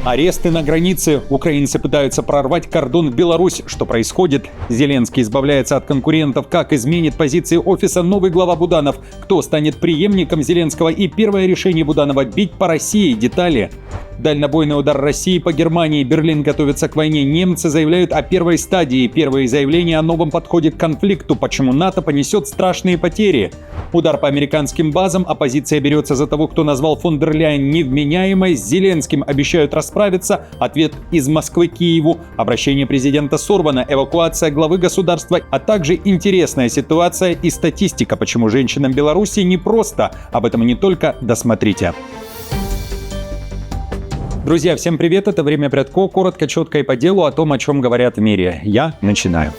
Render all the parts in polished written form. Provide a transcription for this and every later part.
Аресты на границе. Украинцы пытаются прорвать кордон в Беларусь. Что происходит? Зеленский избавляется от конкурентов. Как изменит позиции офиса новый глава Буданов? Кто станет преемником Зеленского? И первое решение Буданова – бить по России. Детали. Дальнобойный удар России по Германии. Берлин готовится к войне. Немцы заявляют о первой стадии. Первые заявления о новом подходе к конфликту. Почему НАТО понесет страшные потери? Удар по американским базам. Оппозиция берется за того, кто назвал фон дер Ляйен невменяемой. С Зеленским обещают расправиться. Ответ из Москвы Киеву. Обращение президента сорвано. Эвакуация главы государства. А также интересная ситуация и статистика. Почему женщинам Беларуси непросто. Об этом и не только. Досмотрите. Друзья, всем привет, это «Время Прядко», коротко, четко и по делу о том, о чем говорят в мире. Я начинаю.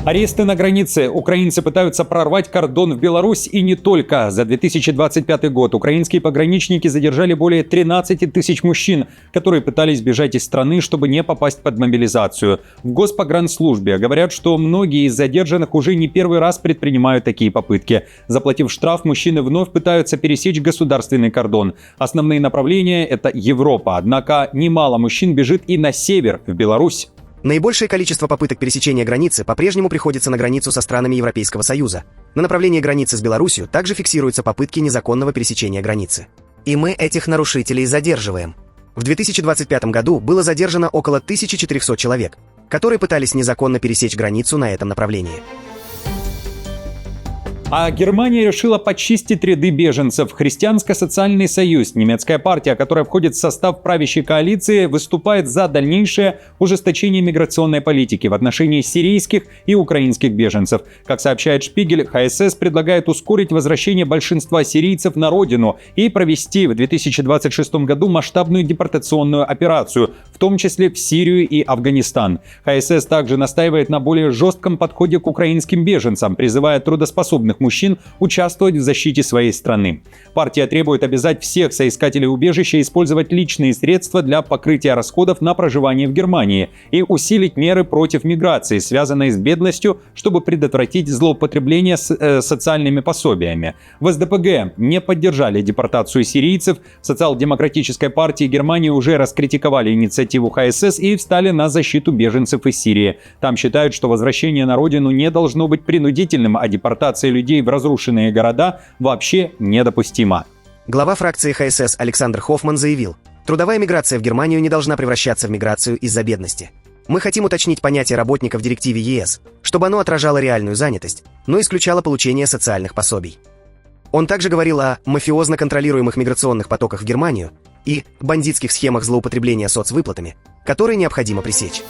Аресты на границе. Украинцы пытаются прорвать кордон в Беларусь и не только. За 2025 год украинские пограничники задержали более 13 тысяч мужчин, которые пытались бежать из страны, чтобы не попасть под мобилизацию. В Госпогранслужбе говорят, что многие из задержанных уже не первый раз предпринимают такие попытки. Заплатив штраф, мужчины вновь пытаются пересечь государственный кордон. Основные направления – это Европа. Однако немало мужчин бежит и на север, в Беларусь. Наибольшее количество попыток пересечения границы по-прежнему приходится на границу со странами Европейского Союза. На направлении границы с Беларусью также фиксируются попытки незаконного пересечения границы. И мы этих нарушителей задерживаем. В 2025 году было задержано около 1400 человек, которые пытались незаконно пересечь границу на этом направлении. А Германия решила почистить ряды беженцев. Христианско-социальный союз, немецкая партия, которая входит в состав правящей коалиции, выступает за дальнейшее ужесточение миграционной политики в отношении сирийских и украинских беженцев. Как сообщает Шпигель, ХСС предлагает ускорить возвращение большинства сирийцев на родину и провести в 2026 году масштабную депортационную операцию, в том числе в Сирию и Афганистан. ХСС также настаивает на более жестком подходе к украинским беженцам, призывая трудоспособных мужчин участвовать в защите своей страны. Партия требует обязать всех соискателей убежища использовать личные средства для покрытия расходов на проживание в Германии и усилить меры против миграции, связанной с бедностью, чтобы предотвратить злоупотребление социальными пособиями. В СДПГ не поддержали депортацию сирийцев. В Социал-демократической партии Германии уже раскритиковали инициативу ХСС и встали на защиту беженцев из Сирии. Там считают, что возвращение на родину не должно быть принудительным, а депортация людей в разрушенные города вообще недопустима. Глава фракции ХСС Александр Хоффман заявил, трудовая миграция в Германию не должна превращаться в миграцию из-за бедности. Мы хотим уточнить понятие работника в директиве ЕС, чтобы оно отражало реальную занятость, но исключало получение социальных пособий. Он также говорил о мафиозно контролируемых миграционных потоках в Германию и бандитских схемах злоупотребления соцвыплатами, которые необходимо пресечь.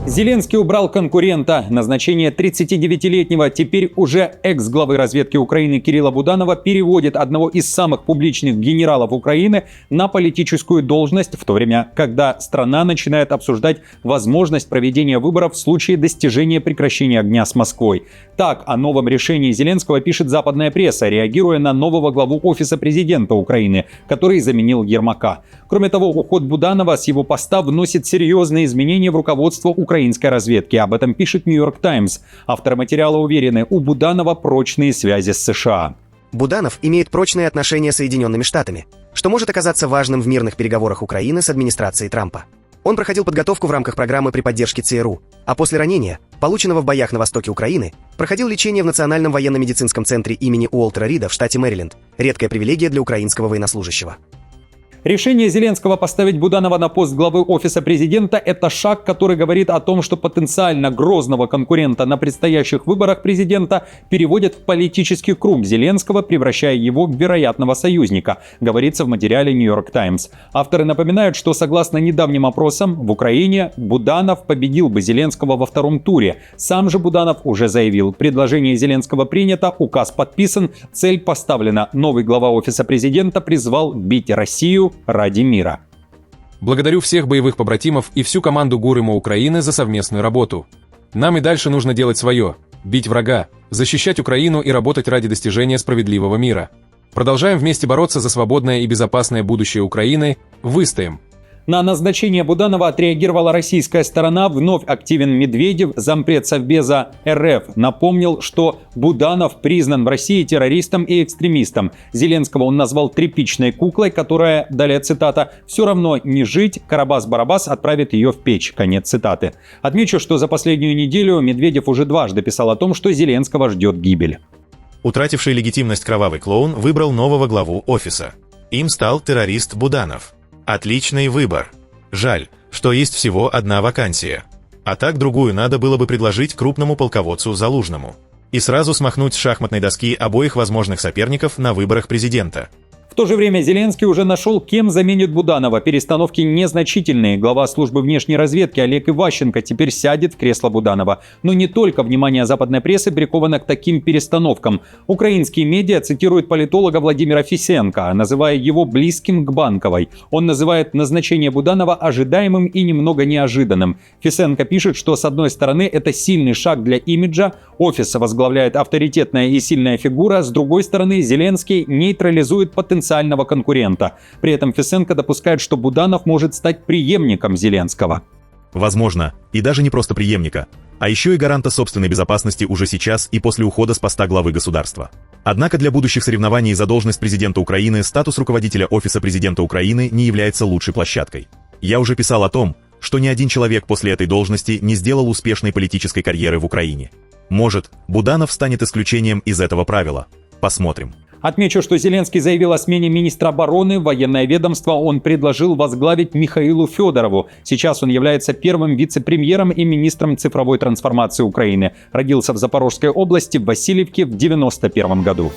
Зеленский убрал конкурента. Назначение 39-летнего, теперь уже экс-главы разведки Украины Кирилла Буданова переводит одного из самых публичных генералов Украины на политическую должность, в то время, когда страна начинает обсуждать возможность проведения выборов в случае достижения прекращения огня с Москвой. Так о новом решении Зеленского пишет западная пресса, реагируя на нового главу офиса президента Украины, который заменил Ермака. Кроме того, уход Буданова с его поста вносит серьезные изменения в руководство украинской разведки. Об этом пишет Нью-Йорк Таймс. Авторы материала уверены, у Буданова прочные связи с США. Буданов имеет прочные отношения с Соединенными Штатами, что может оказаться важным в мирных переговорах Украины с администрацией Трампа. Он проходил подготовку в рамках программы при поддержке ЦРУ, а после ранения, полученного в боях на востоке Украины, проходил лечение в Национальном военно-медицинском центре имени Уолтера Рида в штате Мэриленд. Редкая привилегия для украинского военнослужащего. Решение Зеленского поставить Буданова на пост главы офиса президента – это шаг, который говорит о том, что потенциально грозного конкурента на предстоящих выборах президента переводят в политический круг Зеленского, превращая его в вероятного союзника, говорится в материале Нью-Йорк Таймс. Авторы напоминают, что согласно недавним опросам в Украине Буданов победил бы Зеленского во втором туре. Сам же Буданов уже заявил, предложение Зеленского принято, указ подписан, цель поставлена. Новый глава офиса президента призвал бить Россию ради мира. Благодарю всех боевых побратимов и всю команду ГУР Украины за совместную работу. Нам и дальше нужно делать свое, бить врага, защищать Украину и работать ради достижения справедливого мира. Продолжаем вместе бороться за свободное и безопасное будущее Украины, выстоим. На назначение Буданова отреагировала российская сторона. Вновь активен Медведев. Зампред Совбеза РФ напомнил, что Буданов признан в России террористом и экстремистом. Зеленского он назвал тряпичной куклой, которая, далее цитата, «все равно не жить, Карабас-Барабас отправит ее в печь». Конец цитаты. Отмечу, что за последнюю неделю Медведев уже дважды писал о том, что Зеленского ждет гибель. Утративший легитимность кровавый клоун выбрал нового главу офиса. Им стал террорист Буданов. Отличный выбор. Жаль, что есть всего одна вакансия. А так другую надо было бы предложить крупному полководцу Залужному. И сразу смахнуть с шахматной доски обоих возможных соперников на выборах президента. В то же время Зеленский уже нашел, кем заменит Буданова. Перестановки незначительные. Глава службы внешней разведки Олег Иващенко теперь сядет в кресло Буданова. Но не только внимание западной прессы приковано к таким перестановкам. Украинские медиа цитируют политолога Владимира Фисенко, называя его близким к Банковой. Он называет назначение Буданова ожидаемым и немного неожиданным. Фисенко пишет, что с одной стороны это сильный шаг для имиджа, офис возглавляет авторитетная и сильная фигура, с другой стороны Зеленский нейтрализует потенциального конкурента. При этом Фисенко допускает, что Буданов может стать преемником Зеленского. Возможно, и даже не просто преемника, а еще и гаранта собственной безопасности уже сейчас и после ухода с поста главы государства. Однако для будущих соревнований за должность президента Украины статус руководителя Офиса президента Украины не является лучшей площадкой. Я уже писал о том, что ни один человек после этой должности не сделал успешной политической карьеры в Украине. Может, Буданов станет исключением из этого правила. Посмотрим. Отмечу, что Зеленский заявил о смене министра обороны. Военное ведомство он предложил возглавить Михаилу Федорову. Сейчас он является первым вице-премьером и министром цифровой трансформации Украины. Родился в Запорожской области, в Васильевке в 1991 году.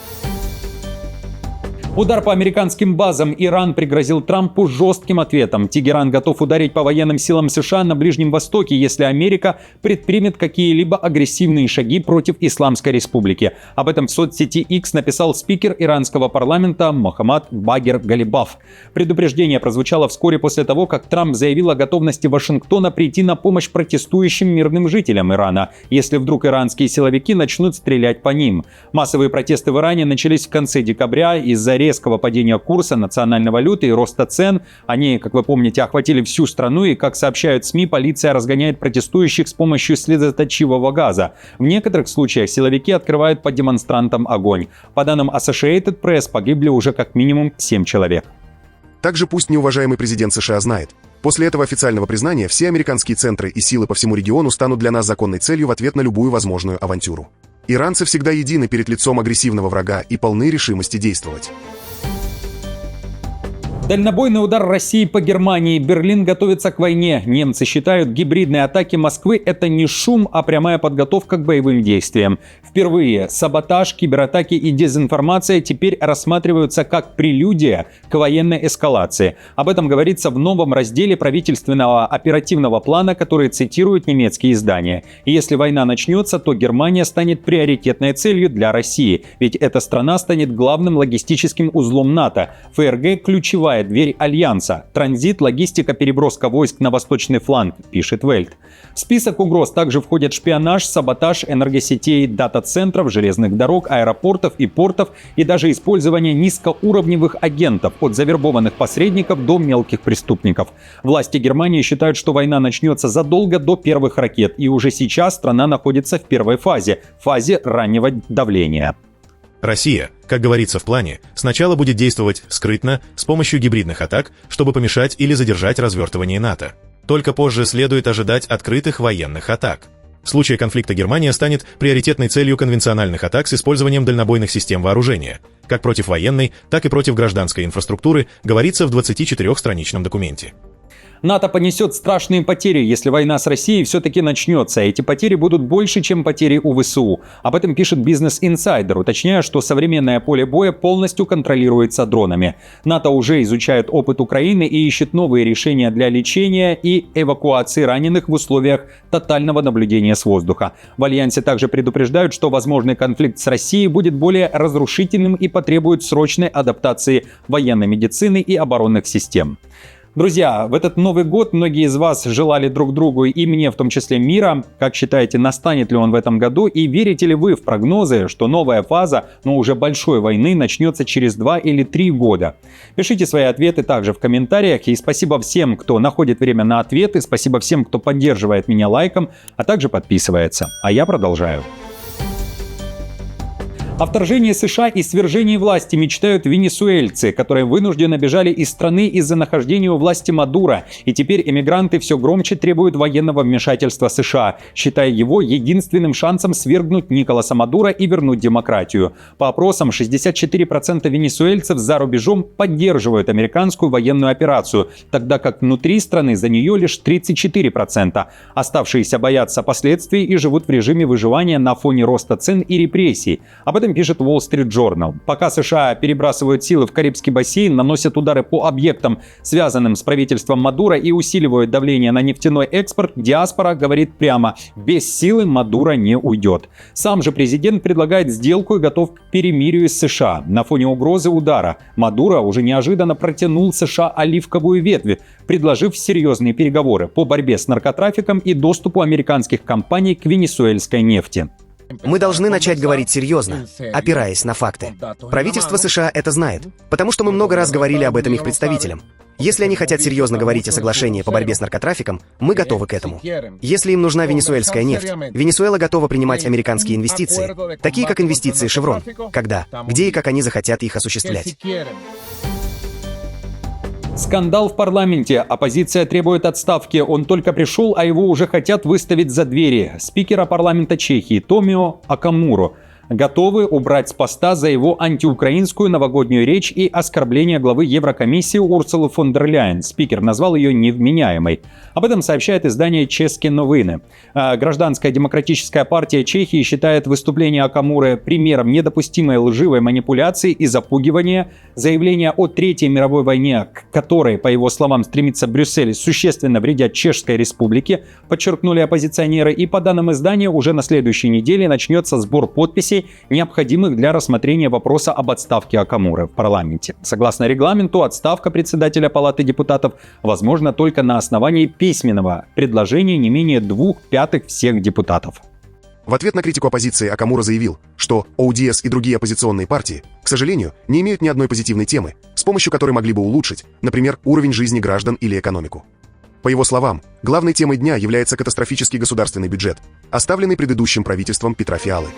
Удар по американским базам. Иран пригрозил Трампу жестким ответом. Тегеран готов ударить по военным силам США на Ближнем Востоке, если Америка предпримет какие-либо агрессивные шаги против Исламской Республики. Об этом в соцсети X написал спикер иранского парламента Мохаммад Багир Галибаф. Предупреждение прозвучало вскоре после того, как Трамп заявил о готовности Вашингтона прийти на помощь протестующим мирным жителям Ирана, если вдруг иранские силовики начнут стрелять по ним. Массовые протесты в Иране начались в конце декабря из-за резкого падения курса национальной валюты и роста цен. Они, как вы помните, охватили всю страну, и, как сообщают СМИ, полиция разгоняет протестующих с помощью слезоточивого газа. В некоторых случаях силовики открывают по демонстрантам огонь. По данным Associated Press, погибли уже как минимум 7 человек. Также пусть неуважаемый президент США знает, после этого официального признания все американские центры и силы по всему региону станут для нас законной целью в ответ на любую возможную авантюру. Иранцы всегда едины перед лицом агрессивного врага и полны решимости действовать. Дальнобойный удар России по Германии. Берлин готовится к войне. Немцы считают, гибридные атаки Москвы – это не шум, а прямая подготовка к боевым действиям. Впервые саботаж, кибератаки и дезинформация теперь рассматриваются как прелюдия к военной эскалации. Об этом говорится в новом разделе правительственного оперативного плана, который цитируют немецкие издания. И если война начнется, то Германия станет приоритетной целью для России, ведь эта страна станет главным логистическим узлом НАТО. ФРГ – ключевая дверь Альянса. Транзит, логистика, переброска войск на восточный фланг, пишет Вельт. В список угроз также входят шпионаж, саботаж энергосетей, дата-центров, железных дорог, аэропортов и портов и даже использование низкоуровневых агентов от завербованных посредников до мелких преступников. Власти Германии считают, что война начнется задолго до первых ракет, и уже сейчас страна находится в первой фазе раннего давления. Россия, как говорится в плане, сначала будет действовать скрытно, с помощью гибридных атак, чтобы помешать или задержать развертывание НАТО. Только позже следует ожидать открытых военных атак. В случае конфликта Германия станет приоритетной целью конвенциональных атак с использованием дальнобойных систем вооружения, как против военной, так и против гражданской инфраструктуры, говорится в 24-страничном документе. НАТО понесет страшные потери, если война с Россией все-таки начнется. Эти потери будут больше, чем потери у ВСУ. Об этом пишет Business Insider, уточняя, что современное поле боя полностью контролируется дронами. НАТО уже изучает опыт Украины и ищет новые решения для лечения и эвакуации раненых в условиях тотального наблюдения с воздуха. В Альянсе также предупреждают, что возможный конфликт с Россией будет более разрушительным и потребует срочной адаптации военной медицины и оборонных систем. Друзья, в этот Новый год многие из вас желали друг другу и мне в том числе мира. Как считаете, настанет ли он в этом году? И верите ли вы в прогнозы, что новая фаза, но уже большой войны начнется через 2 или 3 года? Пишите свои ответы также в комментариях. И спасибо всем, кто находит время на ответы. Спасибо всем, кто поддерживает меня лайком, а также подписывается. А я продолжаю. О вторжении США и свержении власти мечтают венесуэльцы, которые вынужденно бежали из страны из-за нахождения у власти Мадуро. И теперь эмигранты все громче требуют военного вмешательства США, считая его единственным шансом свергнуть Николаса Мадуро и вернуть демократию. По опросам, 64% венесуэльцев за рубежом поддерживают американскую военную операцию, тогда как внутри страны за нее лишь 34%. Оставшиеся боятся последствий и живут в режиме выживания на фоне роста цен и репрессий. Об этом пишет Wall Street Journal. Пока США перебрасывают силы в Карибский бассейн, наносят удары по объектам, связанным с правительством Мадуро, и усиливают давление на нефтяной экспорт, диаспора говорит прямо: без силы Мадуро не уйдет. Сам же президент предлагает сделку и готов к перемирию с США. На фоне угрозы удара Мадуро уже неожиданно протянул США оливковую ветвь, предложив серьезные переговоры по борьбе с наркотрафиком и доступу американских компаний к венесуэльской нефти. Мы должны начать говорить серьезно, опираясь на факты. Правительство США это знает, потому что мы много раз говорили об этом их представителям. Если они хотят серьезно говорить о соглашении по борьбе с наркотрафиком, мы готовы к этому. Если им нужна венесуэльская нефть, Венесуэла готова принимать американские инвестиции, такие как инвестиции Chevron. Когда, где и как они захотят их осуществлять. Скандал в парламенте. Оппозиция требует отставки. Он только пришел, а его уже хотят выставить за двери. Спикера парламента Чехии Томио Акамуру готовы убрать с поста за его антиукраинскую новогоднюю речь и оскорбление главы Еврокомиссии Урсулы фон дер Ляйен. Спикер назвал ее невменяемой. Об этом сообщает издание «Чешские новины». Гражданская демократическая партия Чехии считает выступление Акамуры примером недопустимой лживой манипуляции и запугивания. Заявление о Третьей мировой войне, к которой, по его словам, стремится Брюссель, существенно вредят Чешской республике, подчеркнули оппозиционеры. И по данным издания, уже на следующей неделе начнется сбор подписей, необходимых для рассмотрения вопроса об отставке Акамуры в парламенте. Согласно регламенту, отставка председателя Палаты депутатов возможна только на основании письменного предложения не менее 2/5 всех депутатов. В ответ на критику оппозиции Акамура заявил, что ОУДС и другие оппозиционные партии, к сожалению, не имеют ни одной позитивной темы, с помощью которой могли бы улучшить, например, уровень жизни граждан или экономику. По его словам, главной темой дня является катастрофический государственный бюджет, оставленный предыдущим правительством Петра Фиалы.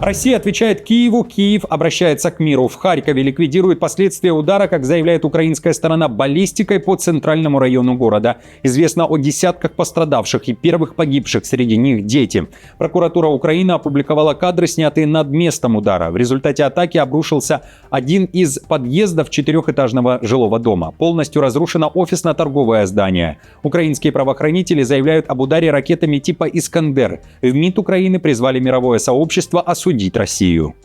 Россия отвечает Киеву, Киев обращается к миру. В Харькове ликвидирует последствия удара, как заявляет украинская сторона, баллистикой по центральному району города. Известно о десятках пострадавших и первых погибших, среди них дети. Прокуратура Украины опубликовала кадры, снятые над местом удара. В результате атаки обрушился один из подъездов 4-этажного жилого дома. Полностью разрушено офисно-торговое здание. Украинские правоохранители заявляют об ударе ракетами типа «Искандер». В МИД Украины призвали мировое сообщество осудить Россию.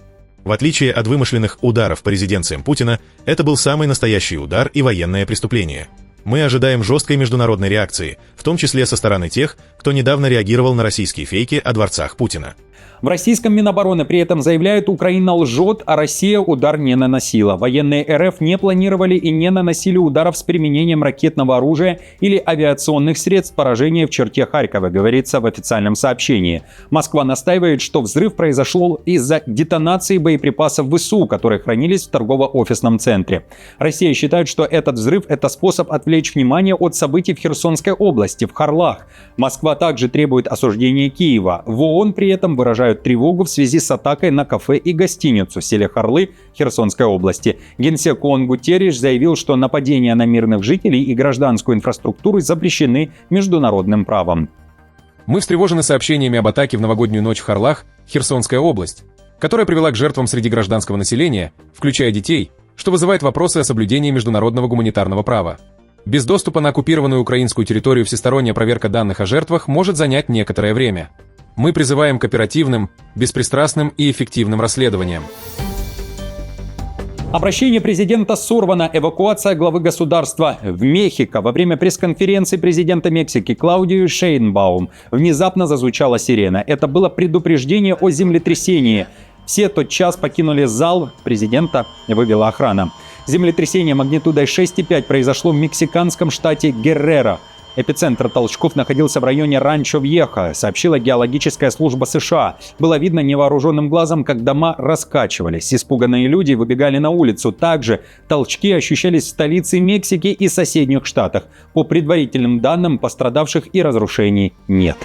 В отличие от вымышленных ударов по резиденциям Путина, это был самый настоящий удар и военное преступление. Мы ожидаем жесткой международной реакции, в том числе со стороны тех, кто недавно реагировал на российские фейки о дворцах Путина. В российском Минобороны при этом заявляют, Украина лжет, а Россия удар не наносила. Военные РФ не планировали и не наносили ударов с применением ракетного оружия или авиационных средств поражения в черте Харькова, говорится в официальном сообщении. Москва настаивает, что взрыв произошел из-за детонации боеприпасов ВСУ, которые хранились в торгово-офисном центре. Россия считает, что этот взрыв – это способ отвлечь внимание от событий в Херсонской области, в Харлах. Москва также требует осуждения Киева. В ООН при этом выражают тревогу в связи с атакой на кафе и гостиницу в селе Харлы Херсонской области. Генсек ООН Гутерриш заявил, что нападения на мирных жителей и гражданскую инфраструктуру запрещены международным правом. Мы встревожены сообщениями об атаке в новогоднюю ночь в Харлах, Херсонская область, которая привела к жертвам среди гражданского населения, включая детей, что вызывает вопросы о соблюдении международного гуманитарного права. Без доступа на оккупированную украинскую территорию всесторонняя проверка данных о жертвах может занять некоторое время. Мы призываем к оперативным, беспристрастным и эффективным расследованиям. Обращение президента сорвано. Эвакуация главы государства в Мехико. Во время пресс-конференции президента Мексики Клаудио Шейнбаум внезапно зазвучала сирена. Это было предупреждение о землетрясении. Все тотчас покинули зал, президента вывела охрана. Землетрясение магнитудой 6,5 произошло в мексиканском штате Герреро. Эпицентр толчков находился в районе Ранчо-Вьеха, сообщила геологическая служба США. Было видно невооруженным глазом, как дома раскачивались. Испуганные люди выбегали на улицу. Также толчки ощущались в столице Мексики и соседних штатах. По предварительным данным, пострадавших и разрушений нет.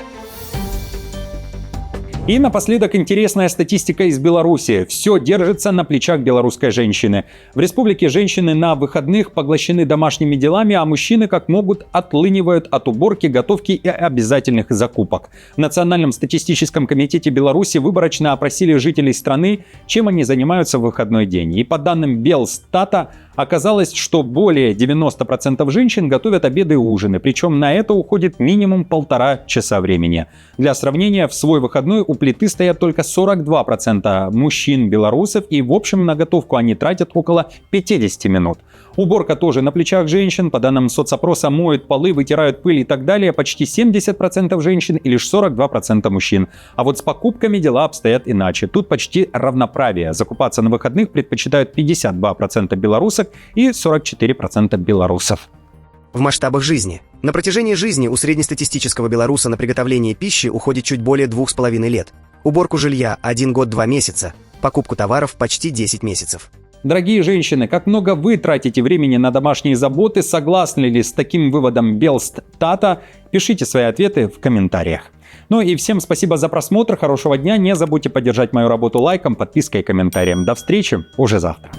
И напоследок интересная статистика из Беларуси. Все держится на плечах белорусской женщины. В республике женщины на выходных поглощены домашними делами, а мужчины как могут отлынивают от уборки, готовки и обязательных закупок. В Национальном статистическом комитете Беларуси выборочно опросили жителей страны, чем они занимаются в выходной день. И по данным Белстата, оказалось, что более 90% женщин готовят обеды и ужины, причем на это уходит минимум 1,5 часа времени. Для сравнения, в свой выходной у плиты стоят только 42% мужчин-белорусов, и в общем на готовку они тратят около 50 минут. Уборка тоже на плечах женщин. По данным соцопроса, моют полы, вытирают пыль и так далее почти 70% женщин и лишь 42% мужчин. А вот с покупками дела обстоят иначе. Тут почти равноправие. Закупаться на выходных предпочитают 52% белорусок и 44% белорусов. В масштабах жизни. На протяжении жизни у среднестатистического белоруса на приготовление пищи уходит чуть более 2,5 лет. Уборку жилья – 1 год 2 месяца. Покупку товаров – почти 10 месяцев. Дорогие женщины, как много вы тратите времени на домашние заботы? Согласны ли с таким выводом Белстата? Пишите свои ответы в комментариях. Ну и всем спасибо за просмотр, хорошего дня. Не забудьте поддержать мою работу лайком, подпиской и комментарием. До встречи уже завтра.